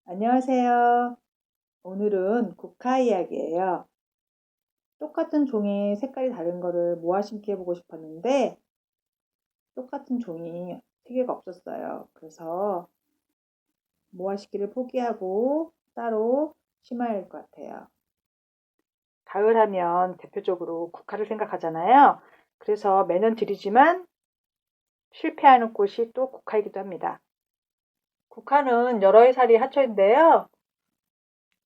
안녕하세요. 오늘은 국화 이야기예요. 똑같은 종이 색깔이 다른 거를 모아 심기 해보고 싶었는데 똑같은 종이 3개가 없었어요. 그래서 모아 심기를 포기하고 따로 심어야 할 것 같아요. 가을 하면 대표적으로 국화를 생각하잖아요. 그래서 매년 들이지만 실패하는 꽃이 또 국화이기도 합니다. 국화는 여러 해 살이 합쳐있는데요.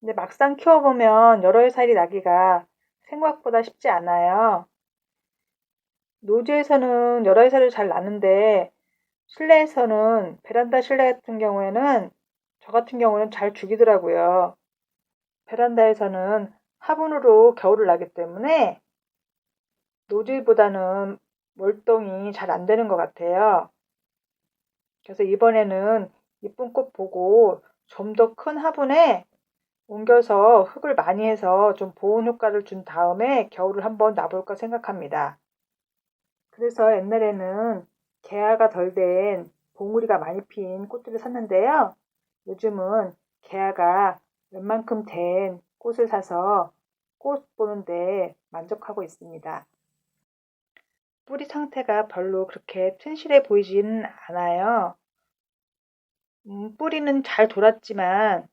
근데 막상 키워보면 여러 해 살이 나기가 생각보다 쉽지 않아요. 노지에서는 여러 해 살이 잘 나는데 실내에서는 베란다 실내 같은 경우에는 저 같은 경우는 잘 죽이더라고요. 베란다에서는 화분으로 겨울을 나기 때문에 노지보다는 월동이 잘 안 되는 것 같아요. 그래서 이번에는 이쁜 꽃 보고 좀 더 큰 화분에 옮겨서 흙을 많이 해서 좀 보온 효과를 준 다음에 겨울을 한번 놔볼까 생각합니다. 그래서 옛날에는 개화가 덜 된 봉우리가 많이 핀 꽃들을 샀는데요. 요즘은 개화가 웬만큼 된 꽃을 사서 꽃 보는데 만족하고 있습니다. 뿌리 상태가 별로 그렇게 튼실해 보이지는 않아요. 뿌리는 잘 돌았지만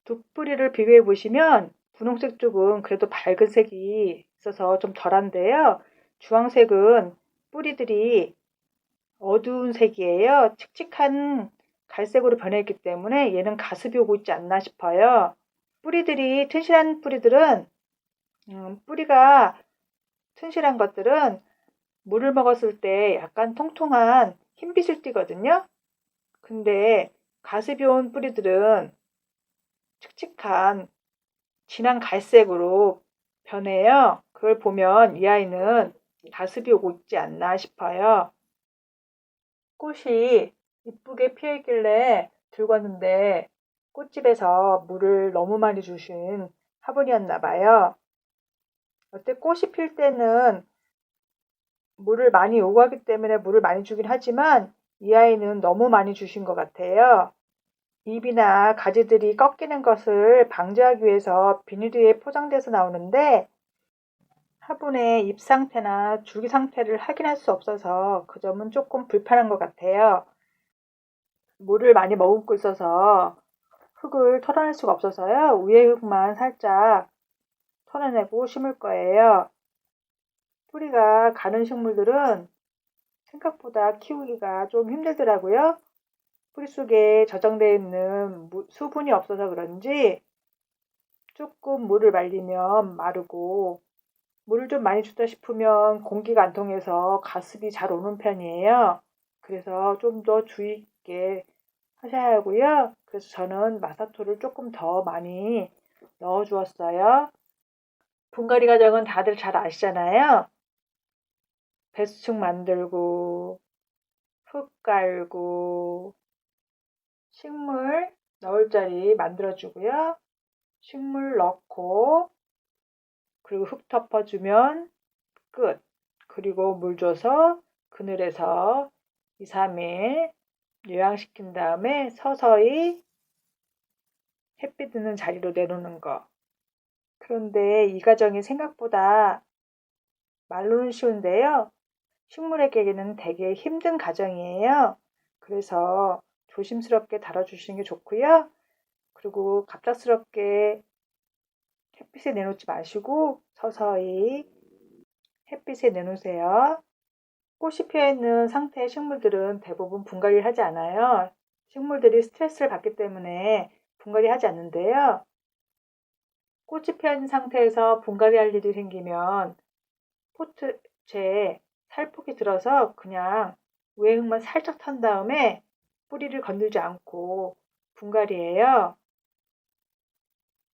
두 뿌리를 비교해 보시면 분홍색 쪽은 그래도 밝은 색이 있어서 좀 덜한데요. 주황색은 뿌리들이 어두운 색이에요. 칙칙한 갈색으로 변해있기 때문에 얘는 가습이 오고 있지 않나 싶어요. 뿌리들이 튼실한 뿌리들은 뿌리가 튼실한 것들은 물을 먹었을 때 약간 통통한 흰빛을 띠거든요. 근데 가습이 온 뿌리들은 칙칙한 진한 갈색으로 변해요. 그걸 보면 이 아이는 가습이 오고 있지 않나 싶어요. 꽃이 이쁘게 피어있길래 들고 왔는데 꽃집에서 물을 너무 많이 주신 화분이었나 봐요. 어때 꽃이 필 때는 물을 많이 요구하기 때문에 물을 많이 주긴 하지만 이 아이는 너무 많이 주신 것 같아요. 잎이나 가지들이 꺾이는 것을 방지하기 위해서 비닐에 포장돼서 나오는데 화분의 잎 상태나 줄기 상태를 확인할 수 없어서 그 점은 조금 불편한 것 같아요. 물을 많이 머금고 있어서 흙을 털어낼 수가 없어서요. 위에 흙만 살짝 털어내고 심을 거예요. 뿌리가 가는 식물들은 생각보다 키우기가 좀 힘들더라고요. 뿌리 속에 저장되어 있는 수분이 없어서 그런지 조금 물을 말리면 마르고 물을 좀 많이 주다 싶으면 공기가 안 통해서 가습이 잘 오는 편이에요. 그래서 좀 더 주의 있게 하셔야 하고요. 그래서 저는 마사토를 조금 더 많이 넣어 주었어요. 분갈이 과정은 다들 잘 아시잖아요. 배수축 만들고 흙 깔고 식물 넣을 자리 만들어 주고요. 식물 넣고 그리고 흙 덮어주면 끝. 그리고 물 줘서 그늘에서 2, 3일 요양시킨 다음에 서서히 햇빛 드는 자리로 내놓는 거. 그런데 이 과정이 생각보다 말로는 쉬운데요. 식물에게는 되게 힘든 과정이에요. 그래서 조심스럽게 다뤄주시는 게 좋고요. 그리고 갑작스럽게 햇빛에 내놓지 마시고 서서히 햇빛에 내놓으세요. 꽃이 피어있는 상태의 식물들은 대부분 분갈이를 하지 않아요. 식물들이 스트레스를 받기 때문에 분갈이 하지 않는데요. 꽃이 피어있는 상태에서 분갈이 할 일이 생기면 포트에 살폭이 들어서 그냥 외흙만 살짝 탄 다음에 뿌리를 건들지 않고 분갈이해요.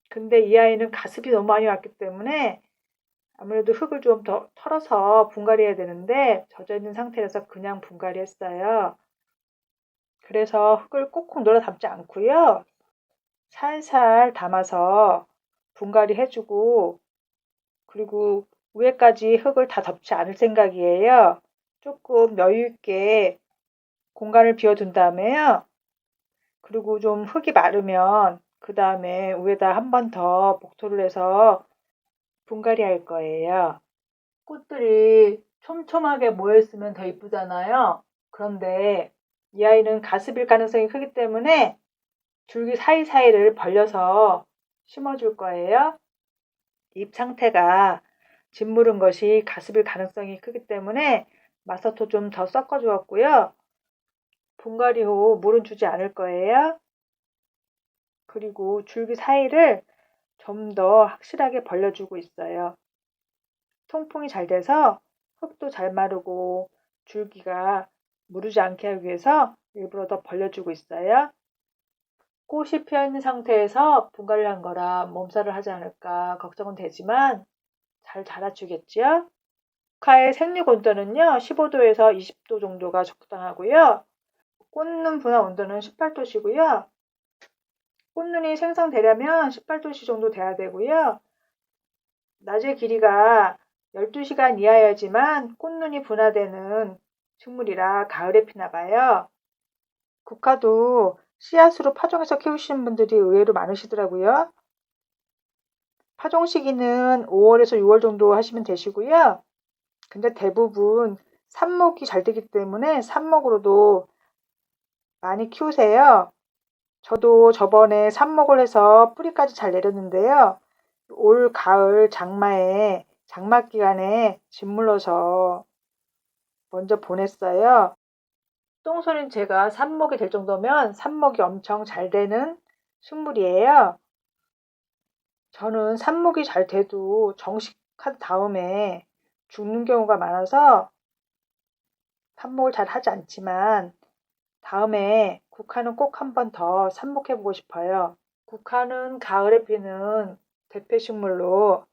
근데 이 아이는 가습이 너무 많이 왔기 때문에 아무래도 흙을 좀 더 털어서 분갈이해야 되는데 젖어 있는 상태에서 그냥 분갈이했어요. 그래서 흙을 꼭꼭 눌러 담지 않고요. 살살 담아서 분갈이 해주고 그리고 위에까지 흙을 다 덮지 않을 생각이에요. 조금 여유 있게 공간을 비워둔 다음에요. 그리고 좀 흙이 마르면 그 다음에 위에다 한 번 더 복토를 해서 분갈이 할 거예요. 꽃들이 촘촘하게 모여있으면 더 이쁘잖아요. 그런데 이 아이는 가습일 가능성이 크기 때문에 줄기 사이사이를 벌려서 심어줄 거예요. 잎 상태가 짓무른 것이 가습일 가능성이 크기 때문에 마사토 좀 더 섞어 주었고요. 분갈이 후 물은 주지 않을 거예요. 그리고 줄기 사이를 좀 더 확실하게 벌려주고 있어요. 통풍이 잘 돼서 흙도 잘 마르고 줄기가 무르지 않게 하기 위해서 일부러 더 벌려주고 있어요. 꽃이 피어있는 상태에서 분갈이를 한 거라 몸살을 하지 않을까 걱정은 되지만 잘 자라주겠지요. 국화의 생육 온도는요 15도에서 20도 정도가 적당하고요. 꽃눈 분화 온도는 18도시고요. 꽃눈이 생성되려면 18도씨 정도 돼야 되고요. 낮의 길이가 12시간 이하여야지만 꽃눈이 분화되는 식물이라 가을에 피나 봐요. 국화도 씨앗으로 파종해서 키우시는 분들이 의외로 많으시더라고요. 파종 시기는 5월에서 6월 정도 하시면 되시고요. 근데 대부분 삽목이 잘 되기 때문에 삽목으로도 많이 키우세요. 저도 저번에 삽목을 해서 뿌리까지 잘 내렸는데요. 올 가을 장마에 장마 기간에 짓물러서 먼저 보냈어요. 똥소린 제가 삽목이 될 정도면 삽목이 엄청 잘 되는 식물이에요. 저는 삽목이 잘 돼도 정식한 다음에 죽는 경우가 많아서 삽목을 잘 하지 않지만 다음에 국화는 꼭 한 번 더 삽목해 보고 싶어요. 국화는 가을에 피는 대표 식물로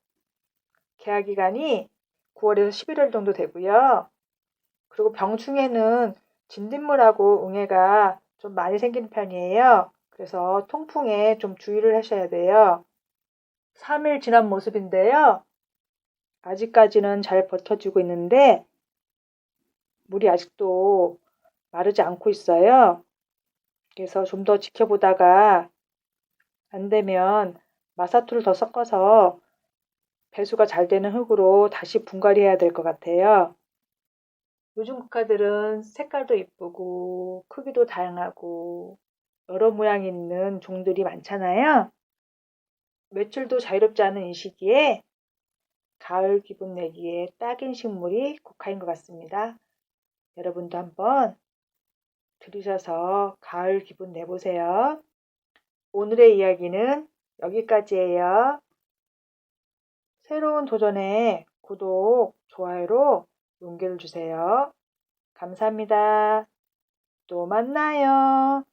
개화 기간이 9월에서 11월 정도 되고요. 그리고 병충해는 진딧물하고 웅해가 좀 많이 생기는 편이에요. 그래서 통풍에 좀 주의를 하셔야 돼요. 3일 지난 모습인데요. 아직까지는 잘 버텨주고 있는데 물이 아직도 마르지 않고 있어요. 그래서 좀 더 지켜보다가 안 되면 마사토를 더 섞어서 배수가 잘 되는 흙으로 다시 분갈이 해야 될 것 같아요. 요즘 국화들은 색깔도 이쁘고 크기도 다양하고 여러 모양이 있는 종들이 많잖아요. 매출도 자유롭지 않은 이 시기에 가을 기분 내기에 딱인 식물이 국화인 것 같습니다. 여러분도 한번 들으셔서 가을 기분 내보세요. 오늘의 이야기는 여기까지예요. 새로운 도전에 구독, 좋아요로 용기를 주세요. 감사합니다. 또 만나요.